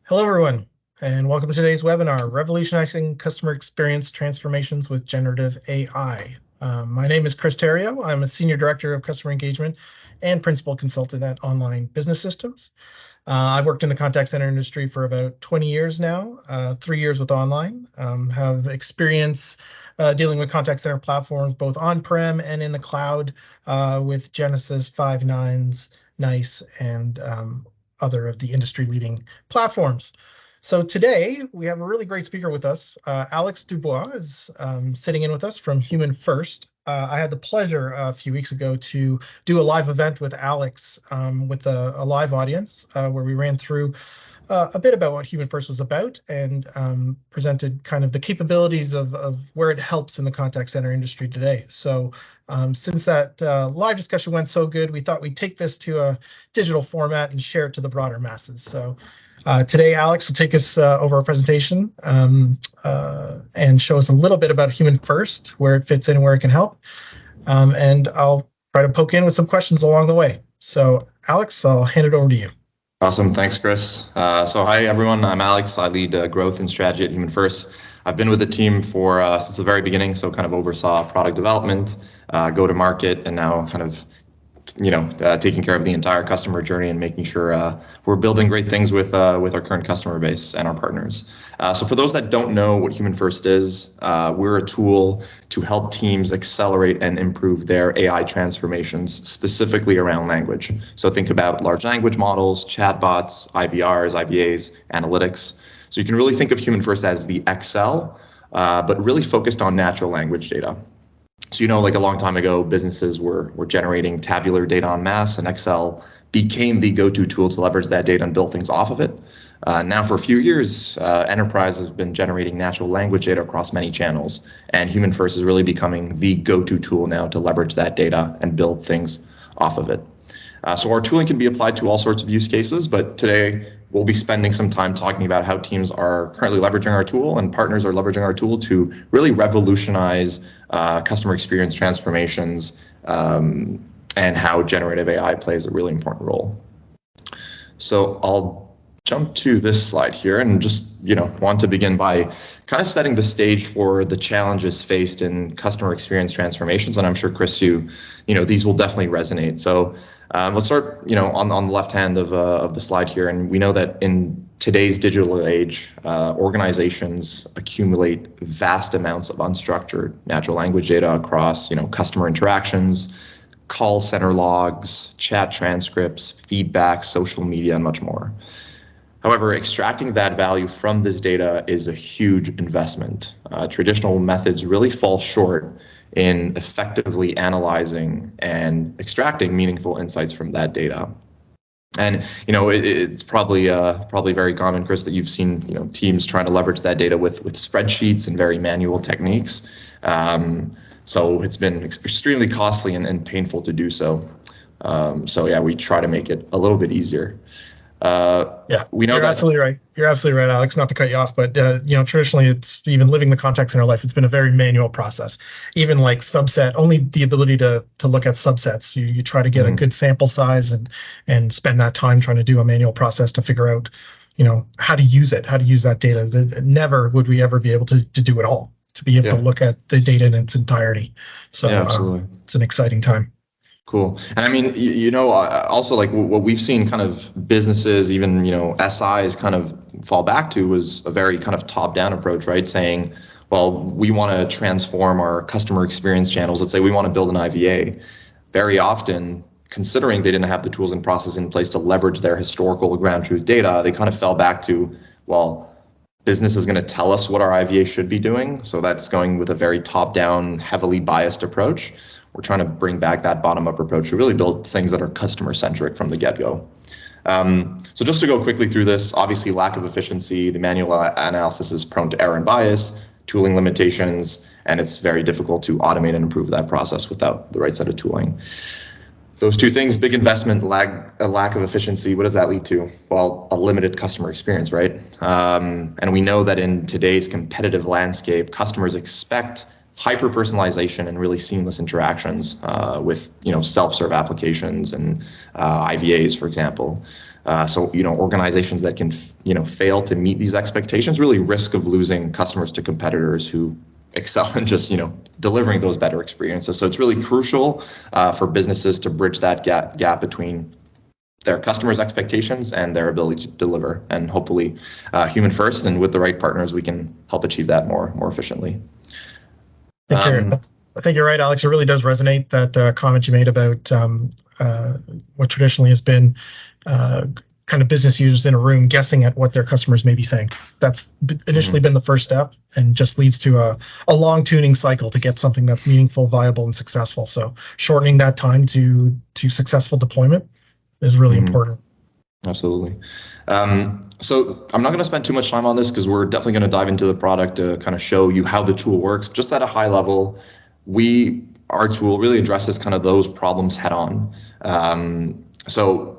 Hello, everyone, and welcome to today's webinar, Revolutionizing Customer Experience Transformations with Generative AI. My name is Chris Terrio. I'm a Senior Director of Customer Engagement and Principal Consultant at Online Business Systems. I've worked in the contact center industry for about 20 years now, 3 years with Online, have experience dealing with contact center platforms, both on-prem and in the cloud with Genesys, Five9s, NICE, and other of the industry-leading platforms. So today we have a really great speaker with us. Alex Dubois is sitting in with us from HumanFirst. I had the pleasure a few weeks ago to do a live event with Alex with a live audience where we ran through a bit about what HumanFirst was about and presented kind of the capabilities of where it helps in the contact center industry today. So since that live discussion went so good, we thought we'd take this to a digital format and share it to the broader masses. So today, Alex will take us over our presentation and show us a little bit about HumanFirst, where it fits in, where it can help. And I'll try to poke in with some questions along the way. So Alex, I'll hand it over to you. Awesome. Thanks, Chris. So hi, everyone. I'm Alex. I lead growth and strategy at HumanFirst. I've been with the team for since the very beginning, so kind of oversaw product development, go-to-market, and now kind of taking care of the entire customer journey and making sure we're building great things with our current customer base and our partners. So for those that don't know what HumanFirst is, we're a tool to help teams accelerate and improve their AI transformations, specifically around language. So think about large language models, chatbots, IVRs, IVAs, analytics. So you can really think of HumanFirst as the Excel, but really focused on natural language data. So, like a long time ago, businesses were generating tabular data en masse, and Excel became the go-to tool to leverage that data and build things off of it. Now, for a few years, enterprises have been generating natural language data across many channels, and HumanFirst is really becoming the go-to tool now to leverage that data and build things off of it. So our tooling can be applied to all sorts of use cases, but today we'll be spending some time talking about how teams are currently leveraging our tool and partners are leveraging our tool to really revolutionize customer experience transformations and how generative AI plays a really important role. So I'll jump to this slide here and just want to begin by kind of setting the stage for the challenges faced in customer experience transformations. And I'm sure, Chris, these will definitely resonate. So let's start, on the left hand of the slide here. And we know that in today's digital age, organizations accumulate vast amounts of unstructured natural language data across, customer interactions, call center logs, chat transcripts, feedback, social media, and much more. However, extracting that value from this data is a huge investment. Traditional methods really fall short in effectively analyzing and extracting meaningful insights from that data. And it's probably very common, Chris, that you've seen teams trying to leverage that data with spreadsheets and very manual techniques. So it's been extremely costly and painful to do so. We try to make it a little bit easier. We know you're absolutely right. You're absolutely right, Alex. Not to cut you off, but traditionally, it's even living the context in our life. It's been a very manual process. Even like subset, only the ability to look at subsets. You try to get a good sample size and spend that time trying to do a manual process to figure out, how to use it, how to use that data. Never would we ever be able to do it all. To be able to look at the data in its entirety. So it's an exciting time. Cool. And I mean, also like what we've seen kind of businesses, even, SIs kind of fall back to was a very kind of top-down approach, right? Saying, well, we want to transform our customer experience channels. Let's say we want to build an IVA. Very often, considering they didn't have the tools and processes in place to leverage their historical ground truth data, they kind of fell back to, well, business is going to tell us what our IVA should be doing. So that's going with a very top-down, heavily biased approach. We're trying to bring back that bottom-up approach to really build things that are customer-centric from the get-go. So just to go quickly through this, obviously lack of efficiency, the manual analysis is prone to error and bias, tooling limitations, and it's very difficult to automate and improve that process without the right set of tooling. Those two things, big investment, a lack of efficiency, what does that lead to? Well, a limited customer experience, right? And we know that in today's competitive landscape, customers expect hyper-personalization and really seamless interactions with self-serve applications and IVAs, for example. So, organizations that can, fail to meet these expectations really risk of losing customers to competitors who excel in just, delivering those better experiences. So it's really crucial for businesses to bridge that gap between their customers' expectations and their ability to deliver. And hopefully, HumanFirst and with the right partners, we can help achieve that more efficiently. I think you're right, Alex. It really does resonate, that comment you made about what traditionally has been kind of business users in a room guessing at what their customers may be saying. That's initially been the first step, and just leads to a long tuning cycle to get something that's meaningful, viable, and successful. So shortening that time to successful deployment is really important. Absolutely. So I'm not going to spend too much time on this because we're definitely going to dive into the product to kind of show you how the tool works. Just at a high level, our tool really addresses kind of those problems head on. So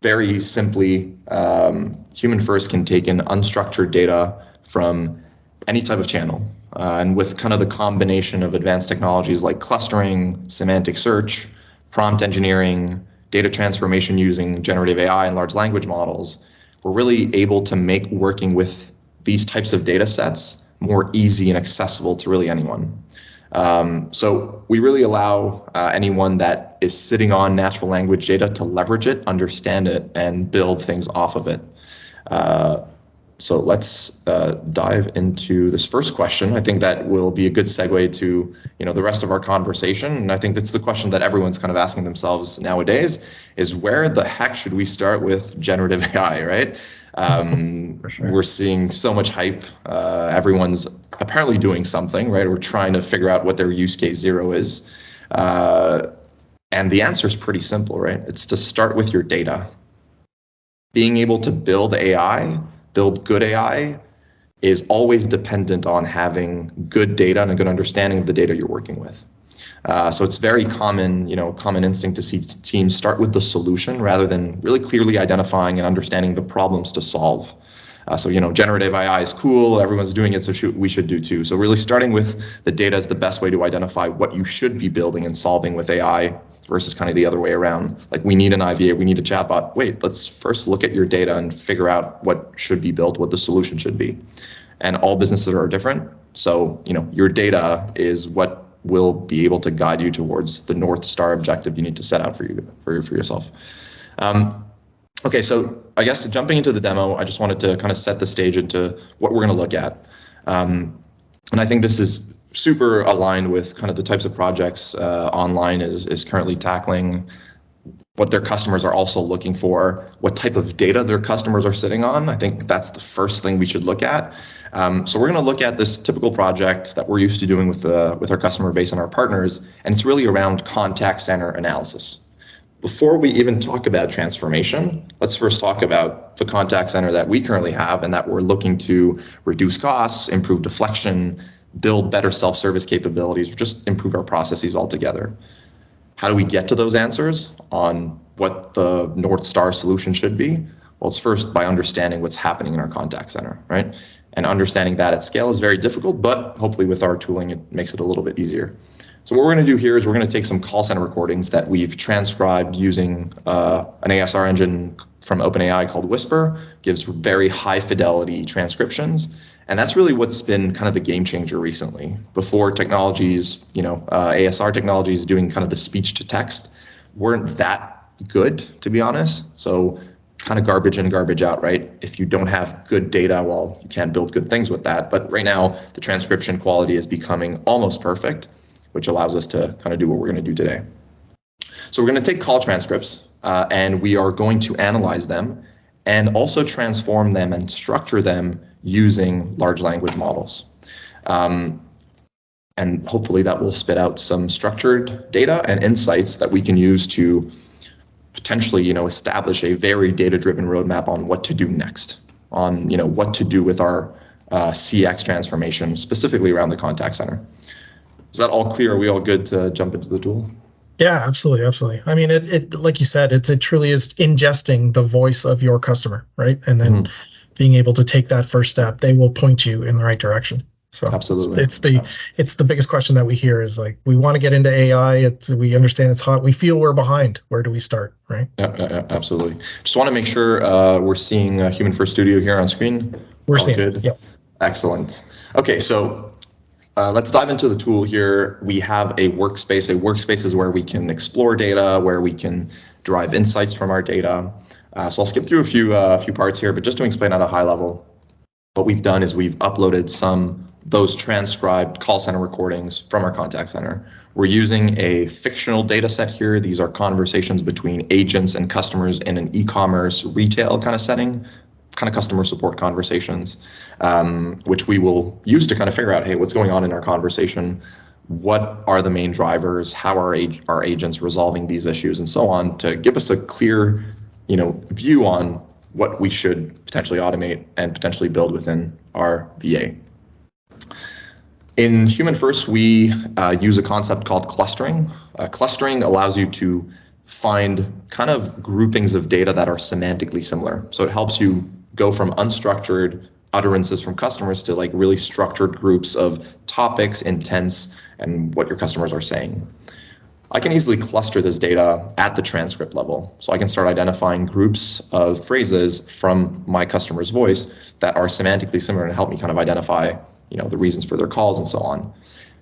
very simply, HumanFirst can take in unstructured data from any type of channel. And with kind of the combination of advanced technologies like clustering, semantic search, prompt engineering, data transformation using generative AI and large language models, we're really able to make working with these types of data sets more easy and accessible to really anyone. So we really allow anyone that is sitting on natural language data to leverage it, understand it, and build things off of it. So let's dive into this first question. I think that will be a good segue to the rest of our conversation. And I think that's the question that everyone's kind of asking themselves nowadays: is where the heck should we start with generative AI, right? For sure. We're seeing so much hype. Everyone's apparently doing something, right? We're trying to figure out what their use case zero is. And the answer is pretty simple, right? It's to start with your data. Being able to build good AI is always dependent on having good data and a good understanding of the data you're working with. So it's very common instinct to see teams start with the solution rather than really clearly identifying and understanding the problems to solve. So generative AI is cool, everyone's doing it, so we should do too. So really starting with the data is the best way to identify what you should be building and solving with AI versus kind of the other way around. Like, we need an IVA, we need a chatbot. Wait, let's first look at your data and figure out what should be built, what the solution should be. And all businesses are different. So, your data is what will be able to guide you towards the North Star objective you need to set out for yourself. Okay, so I guess jumping into the demo, I just wanted to kind of set the stage into what we're going to look at. And I think this is super aligned with kind of the types of projects Online is currently tackling, what their customers are also looking for, what type of data their customers are sitting on. I think that's the first thing we should look at. So we're going to look at this typical project that we're used to doing with our customer base and our partners, and it's really around contact center analysis. Before we even talk about transformation, let's first talk about the contact center that we currently have and that we're looking to reduce costs, improve deflection, build better self-service capabilities, just improve our processes altogether. How do we get to those answers on what the North Star solution should be? Well, it's first by understanding what's happening in our contact center, right? And understanding that at scale is very difficult, but hopefully with our tooling, it makes it a little bit easier. So what we're going to do here is we're going to take some call center recordings that we've transcribed using an ASR engine from OpenAI called Whisper. Gives very high fidelity transcriptions. And that's really what's been kind of the game changer recently. Before technologies, ASR technologies doing kind of the speech to text weren't that good, to be honest. So kind of garbage in, garbage out, right? If you don't have good data, well, you can't build good things with that. But right now, the transcription quality is becoming almost perfect, which allows us to kind of do what we're going to do today. So we're going to take call transcripts and we are going to analyze them and also transform them and structure them using large language models. And hopefully that will spit out some structured data and insights that we can use to potentially, establish a very data-driven roadmap on what to do next, on, what to do with our CX transformation, specifically around the contact center. Is that all clear? Are we all good to jump into the tool? Yeah, absolutely, absolutely. I mean, it like you said, it truly is ingesting the voice of your customer, right? And then being able to take that first step, they will point you in the right direction. So Absolutely. it's the biggest question that we hear is like, we want to get into AI. We understand it's hot. We feel we're behind. Where do we start, right? Yeah, absolutely. Just want to make sure we're seeing HumanFirst Studio here on screen. We're All seeing good. it. Yep. Excellent. Okay, so let's dive into the tool here. We have a workspace. A workspace is where we can explore data, where we can derive insights from our data. So I'll skip through a few parts here, but just to explain at a high level, what we've done is we've uploaded those transcribed call center recordings from our contact center. We're using a fictional data set here. These are conversations between agents and customers in an e-commerce retail kind of setting, kind of customer support conversations, which we will use to kind of figure out, hey, what's going on in our conversation? What are the main drivers? How are our agents resolving these issues, and so on, to give us a clear, view on what we should potentially automate and potentially build within our VA. In HumanFirst, we use a concept called clustering. Clustering allows you to find kind of groupings of data that are semantically similar. So it helps you go from unstructured utterances from customers to like really structured groups of topics, intents, and what your customers are saying. I can easily cluster this data at the transcript level. So I can start identifying groups of phrases from my customer's voice that are semantically similar and help me kind of identify, the reasons for their calls and so on.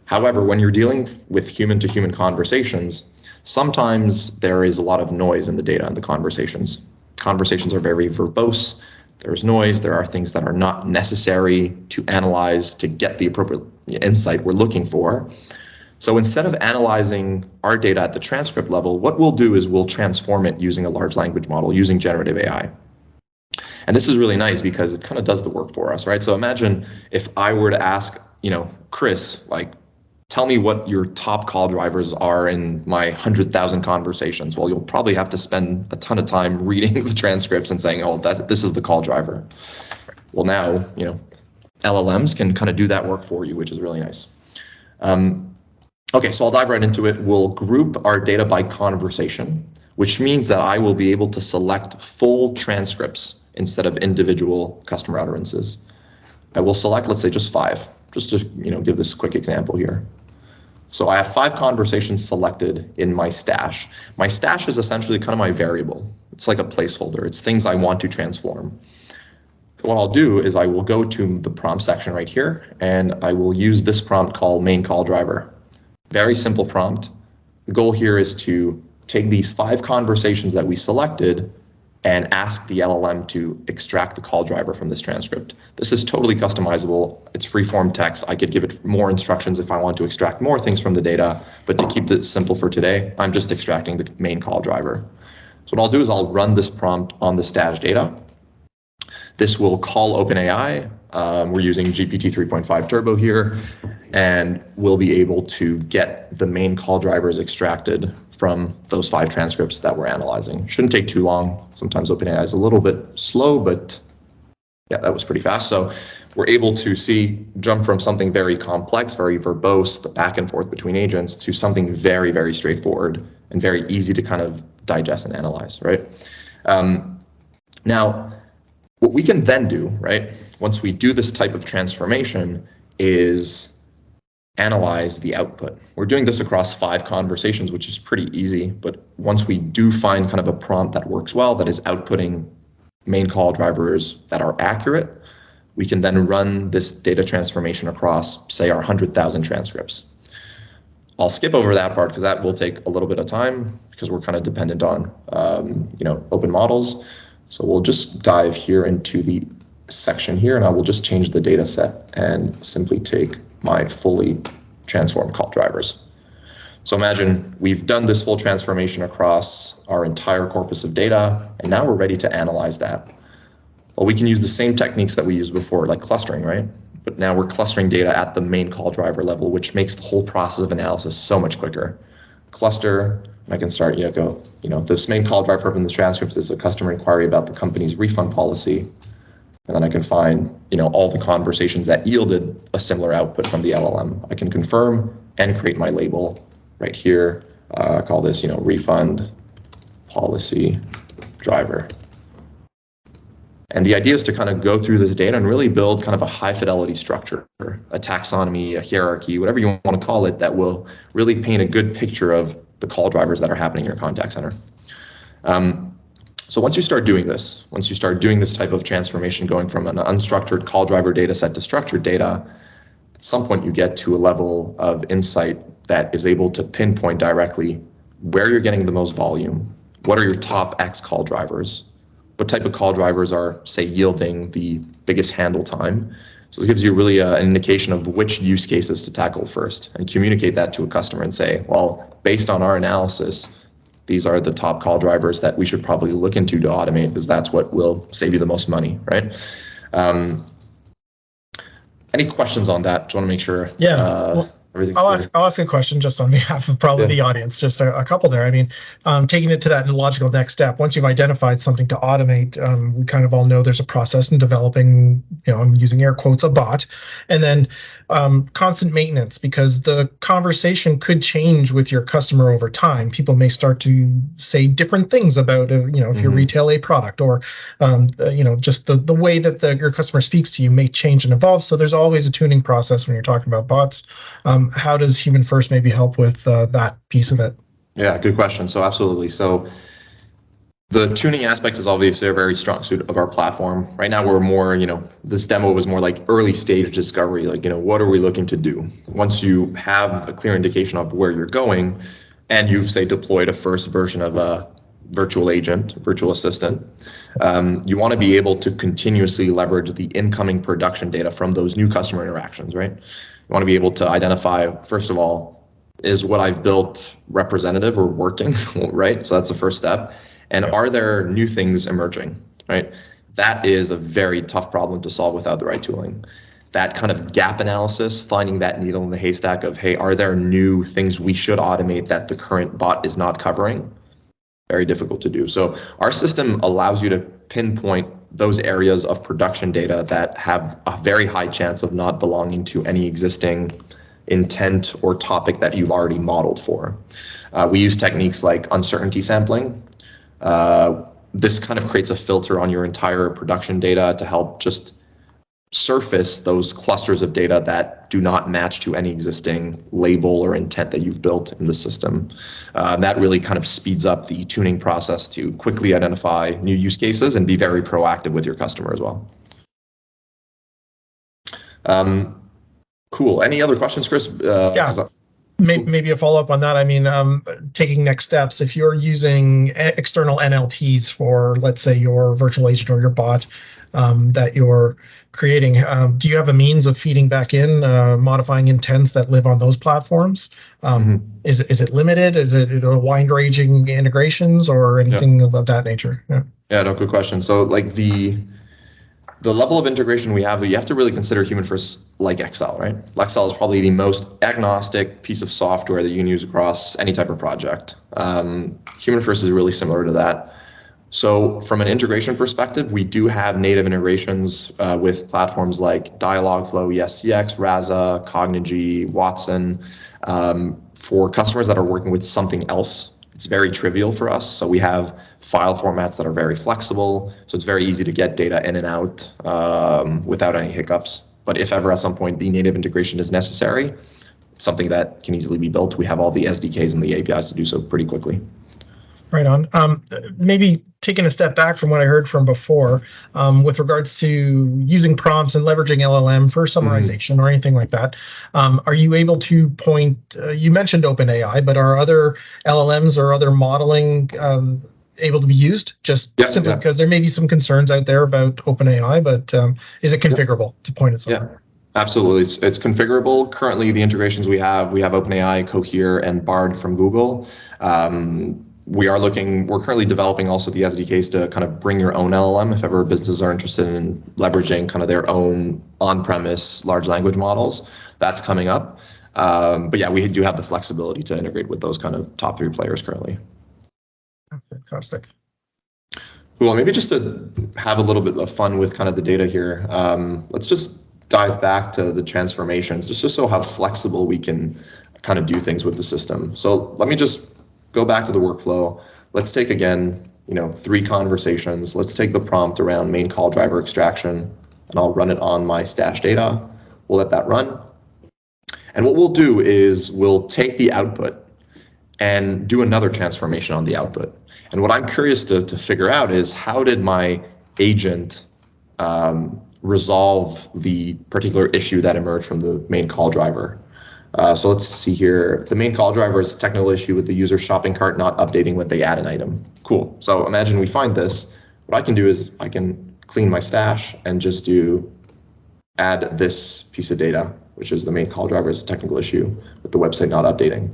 However, when you're dealing with human-to-human conversations, sometimes there is a lot of noise in the data and the conversations. Conversations are very verbose. There's noise. There are things that are not necessary to analyze to get the appropriate insight we're looking for. So instead of analyzing our data at the transcript level, what we'll do is we'll transform it using a large language model, using generative AI. And this is really nice because it kind of does the work for us, right? So imagine if I were to ask, Chris, like, tell me what your top call drivers are in my 100,000 conversations. Well, you'll probably have to spend a ton of time reading the transcripts and saying, oh, this is the call driver. Well, now, LLMs can kind of do that work for you, which is really nice. Okay, so I'll dive right into it. We'll group our data by conversation, which means that I will be able to select full transcripts instead of individual customer utterances. I will select, let's say, just 5, just to give this quick example here. So I have 5 conversations selected in my stash. My stash is essentially kind of my variable. It's like a placeholder. It's things I want to transform. What I'll do is I will go to the prompt section right here, and I will use this prompt called main call driver. Very simple prompt. The goal here is to take these 5 conversations that we selected and ask the LLM to extract the call driver from this transcript. This is totally customizable. It's free-form text. I could give it more instructions if I want to extract more things from the data, but to keep this simple for today, I'm just extracting the main call driver. So what I'll do is I'll run this prompt on the stash data. This will call OpenAI. We're using GPT 3.5 Turbo here, and we'll be able to get the main call drivers extracted from those 5 transcripts that we're analyzing. Shouldn't take too long. Sometimes OpenAI is a little bit slow, but yeah, that was pretty fast. So we're able to jump from something very complex, very verbose, the back and forth between agents, to something very, very straightforward and very easy to kind of digest and analyze, right? Now, what we can then do, right, once we do this type of transformation, is analyze the output. We're doing this across 5 conversations, which is pretty easy, but once we do find kind of a prompt that works well, that is outputting main call drivers that are accurate, we can then run this data transformation across, say, our 100,000 transcripts. I'll skip over that part because that will take a little bit of time because we're kind of dependent on open models. So we'll just dive here into the section here, and I will just change the data set and simply take my fully transformed call drivers. So imagine we've done this full transformation across our entire corpus of data, and now we're ready to analyze that. Well, we can use the same techniques that we used before, like clustering, right? But now we're clustering data at the main call driver level, which makes the whole process of analysis so much quicker. Cluster, and I can start, this main call driver from the transcripts is a customer inquiry about the company's refund policy. And then I can find, all the conversations that yielded a similar output from the LLM. I can confirm and create my label right here. Call this, refund policy driver. And the idea is to kind of go through this data and really build kind of a high fidelity structure, a taxonomy, a hierarchy, whatever you want to call it, that will really paint a good picture of the call drivers that are happening in your contact center. So once you start doing this type of transformation, going from an unstructured call driver data set to structured data, at some point you get to a level of insight that is able to pinpoint directly where you're getting the most volume, what are your top X call drivers, what type of call drivers are, say, yielding the biggest handle time. So it gives you really an indication of which use cases to tackle first and communicate that to a customer and say, well, based on our analysis, these are the top call drivers that we should probably look into to automate, because that's what will save you the most money, right? Any questions on that? Just want to make sure everything's clear. I'll ask a question just on behalf of probably the audience, just a couple there. I mean, taking it to that logical next step, once you've identified something to automate, we kind of all know there's a process in developing, I'm using air quotes, a bot, and then constant maintenance, because the conversation could change with your customer over time. People may start to say different things about, if you retail a product, or, just the way that your customer speaks to you may change and evolve. So there's always a tuning process when you're talking about bots. How does HumanFirst maybe help with that piece of it? Yeah, good question. So absolutely. So the tuning aspect is obviously a very strong suit of our platform. Right now, we're more, this demo was more like early stage discovery, like, what are we looking to do? Once you have a clear indication of where you're going, and you've, say, deployed a first version of a virtual agent, virtual assistant, you want to be able to continuously leverage the incoming production data from those new customer interactions, right? You want to be able to identify, first of all, is what I've built representative or working, right? So that's the first step. And are there new things emerging, right? That is a very tough problem to solve without the right tooling. That kind of gap analysis, finding that needle in the haystack of, hey, are there new things we should automate that the current bot is not covering? Very difficult to do. So our system allows you to pinpoint those areas of production data that have a very high chance of not belonging to any existing intent or topic that you've already modeled for. We use techniques like uncertainty sampling. This kind of creates a filter on your entire production data to help just surface those clusters of data that do not match to any existing label or intent that you've built in the system. That really kind of speeds up the tuning process to quickly identify new use cases and be very proactive with your customer as well. Cool. Any other questions, Chris? Maybe a follow-up on that. I mean, taking next steps, if you're using external NLPs for, let's say, your virtual agent or your bot that you're creating, do you have a means of feeding back in, modifying intents that live on those platforms? Is it limited? Is it a wide-ranging integrations or anything of that nature? Yeah, no, good question. So like the level of integration we have, you have to really consider HumanFirst like Excel, right? Excel is probably the most agnostic piece of software that you can use across any type of project. HumanFirst is really similar to that. So from an integration perspective, we do have native integrations with platforms like Dialogflow, ESCX, Raza, Cognigy, Watson. For customers that are working with something else, it's very trivial for us. So we have file formats that are very flexible. So it's very easy to get data in and out without any hiccups. But if ever at some point the native integration is necessary, it's something that can easily be built. We have all the SDKs and the APIs to do so pretty quickly. Right on. Maybe taking a step back from what I heard from before, with regards to using prompts and leveraging LLM for summarization or anything like that, are you able to point, you mentioned OpenAI, but are other LLMs or other modeling able to be used? Just simply because there may be some concerns out there about OpenAI, but is it configurable to point at somewhere? Yeah. Absolutely, it's configurable. Currently, the integrations we have OpenAI, Cohere, and Bard from Google. We're currently developing also the SDKs to kind of bring your own LLM if ever businesses are interested in leveraging kind of their own on-premise large language models. That's coming up. But yeah, we do have the flexibility to integrate with those kind of top 3 players currently. Fantastic. Well, maybe just to have a little bit of fun with kind of the data here, let's just dive back to the transformations, just so how flexible we can kind of do things with the system. So let me just go back to the workflow. Let's take, again, 3 conversations. Let's take the prompt around main call driver extraction, and I'll run it on my stash data. We'll let that run. And what we'll do is we'll take the output and do another transformation on the output. And what I'm curious to figure out is, how did my agent resolve the particular issue that emerged from the main call driver? So let's see here. The main call driver is a technical issue with the user shopping cart not updating when they add an item. Cool. So imagine we find this. What I can do is I can clean my stash and just add this piece of data, which is the main call driver is a technical issue with the website not updating.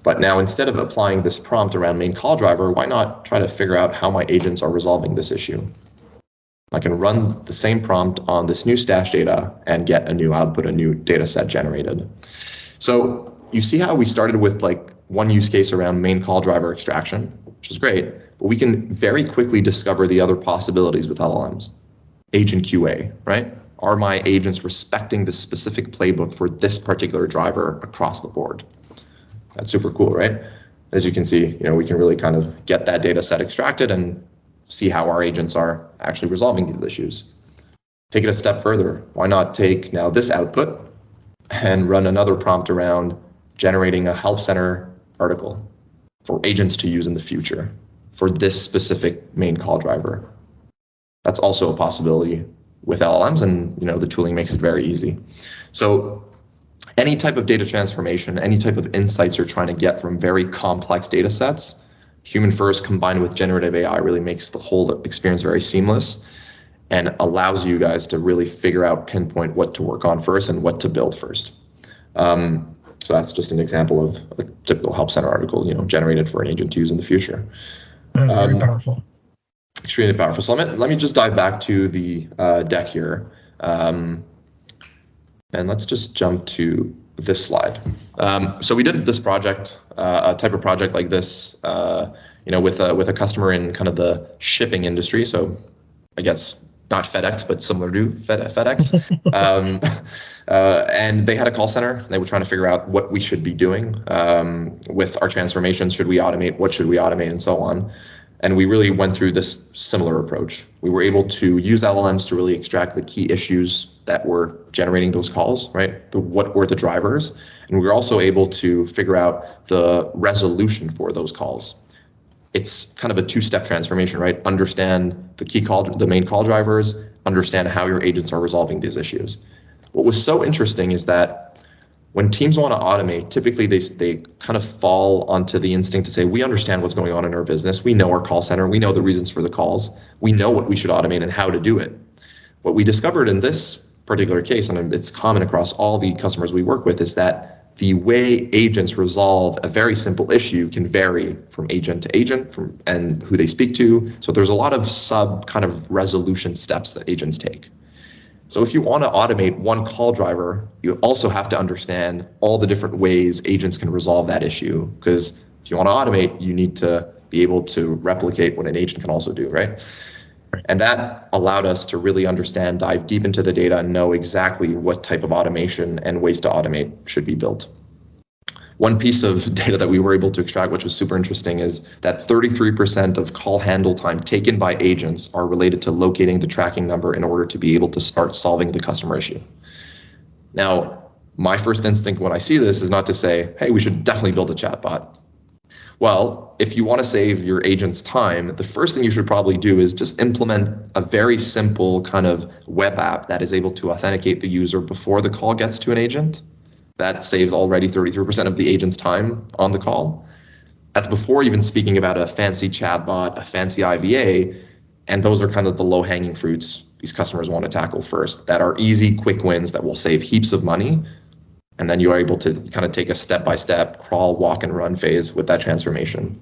But now, instead of applying this prompt around main call driver, why not try to figure out how my agents are resolving this issue? I can run the same prompt on this new stash data and get a new output, a new data set generated. So you see how we started with like one use case around main call driver extraction, which is great, but we can very quickly discover the other possibilities with LLMs. Agent QA, right? Are my agents respecting the specific playbook for this particular driver across the board? That's super cool, right? As you can see, we can really kind of get that data set extracted and see how our agents are actually resolving these issues. Take it a step further. Why not take now this output and run another prompt around generating a health center article for agents to use in the future for this specific main call driver? That's also a possibility with LLMs, and the tooling makes it very easy. So any type of data transformation, any type of insights you're trying to get from very complex data sets, HumanFirst combined with generative AI really makes the whole experience very seamless and allows you guys to really figure out, pinpoint what to work on first and what to build first. So that's just an example of a typical help center article, generated for an agent to use in the future. Very powerful. Extremely powerful. So let me just dive back to the deck here. And let's just jump to this slide. So we did this project, a type of project like this, with a customer in kind of the shipping industry. So I guess not FedEx, but similar to FedEx. And they had a call center. They were trying to figure out what we should be doing with our transformations. Should we automate? What should we automate? And so on. And we really went through this similar approach. We were able to use LLMs to really extract the key issues that were generating those calls, right? What were the drivers? And we were also able to figure out the resolution for those calls. It's kind of a 2-step transformation, right? Understand the main call drivers, understand how your agents are resolving these issues. What was so interesting is that when teams want to automate, typically they kind of fall onto the instinct to say, we understand what's going on in our business. We know our call center. We know the reasons for the calls. We know what we should automate and how to do it. What we discovered in this particular case, and it's common across all the customers we work with, is that the way agents resolve a very simple issue can vary from agent to agent and who they speak to. So there's a lot of sub kind of resolution steps that agents take. So if you want to automate one call driver, you also have to understand all the different ways agents can resolve that issue. Because if you want to automate, you need to be able to replicate what an agent can also do, right? And that allowed us to really understand, dive deep into the data, and know exactly what type of automation and ways to automate should be built. One piece of data that we were able to extract, which was super interesting, is that 33% of call handle time taken by agents are related to locating the tracking number in order to be able to start solving the customer issue. Now, my first instinct when I see this is not to say, hey, we should definitely build a chatbot. Well, if you want to save your agent's time, the first thing you should probably do is just implement a very simple kind of web app that is able to authenticate the user before the call gets to an agent. That saves already 33% of the agent's time on the call. That's before even speaking about a fancy chatbot, a fancy IVA, and those are kind of the low-hanging fruits these customers want to tackle first, that are easy, quick wins that will save heaps of money. And then you are able to kind of take a step-by-step crawl, walk, and run phase with that transformation.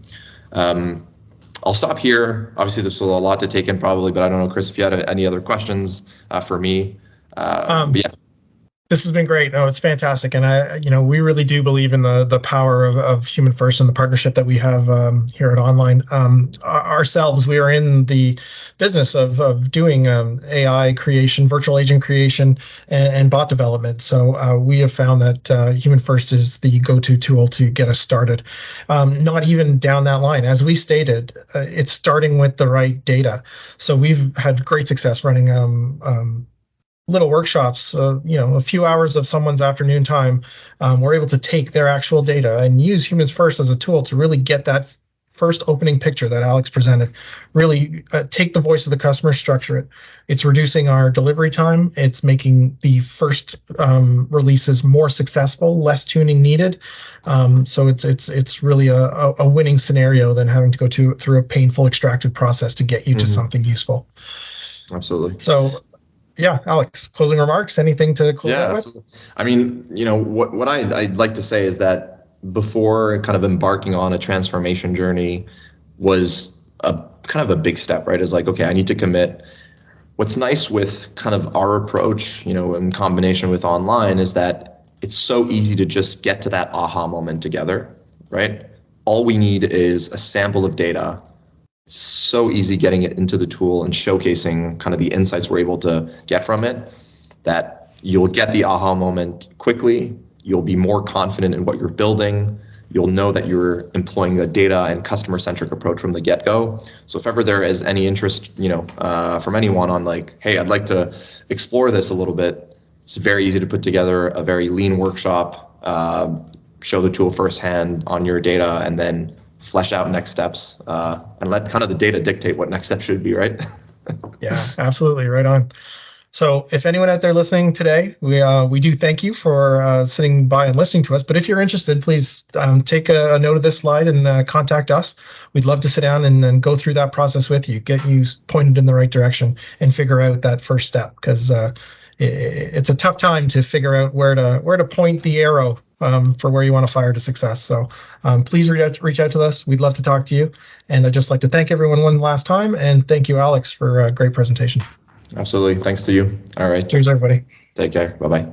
I'll stop here. Obviously, there's a lot to take in probably, but I don't know, Chris, if you had any other questions for me. Yeah. This has been great. Oh, it's fantastic, and we really do believe in the power of HumanFirst and the partnership that we have here at Online. Ourselves, we are in the business of doing AI creation, virtual agent creation, and bot development. So we have found that HumanFirst is the go-to tool to get us started. Not even down that line, as we stated, it's starting with the right data. So we've had great success running little workshops, a few hours of someone's afternoon time. We're able to take their actual data and use HumanFirst as a tool to really get that first opening picture that Alex presented, really take the voice of the customer, structure it. It's reducing our delivery time. It's making the first releases more successful, less tuning needed. So it's really a winning scenario than having to go through a painful extracted process to get you to something useful. Absolutely. So yeah, Alex, closing remarks, anything to close out with? Absolutely. I mean, what I'd like to say is that before kind of embarking on a transformation journey was a kind of a big step, right? It's like, okay, I need to commit. What's nice with kind of our approach, in combination with Online, is that it's so easy to just get to that aha moment together, right? All we need is a sample of data. It's so easy getting it into the tool and showcasing kind of the insights we're able to get from it, that you'll get the aha moment quickly. You'll be more confident in what you're building. You'll know that you're employing a data and customer-centric approach from the get-go. So if ever there is any interest, from anyone on like, hey, I'd like to explore this a little bit, it's very easy to put together a very lean workshop, show the tool firsthand on your data, and then flesh out next steps, and let kind of the data dictate what next steps should be, right? Yeah, absolutely. Right on. So if anyone out there listening today, we do thank you for sitting by and listening to us. But if you're interested, please take a note of this slide and contact us. We'd love to sit down and go through that process with you, get you pointed in the right direction, and figure out that first step, because it's a tough time to figure out where to point the arrow for where you want to fire to success. So please reach out to us. We'd love to talk to you. And I'd just like to thank everyone one last time. And thank you, Alex, for a great presentation. Absolutely. Thanks to you. All right. Cheers, everybody. Take care. Bye-bye.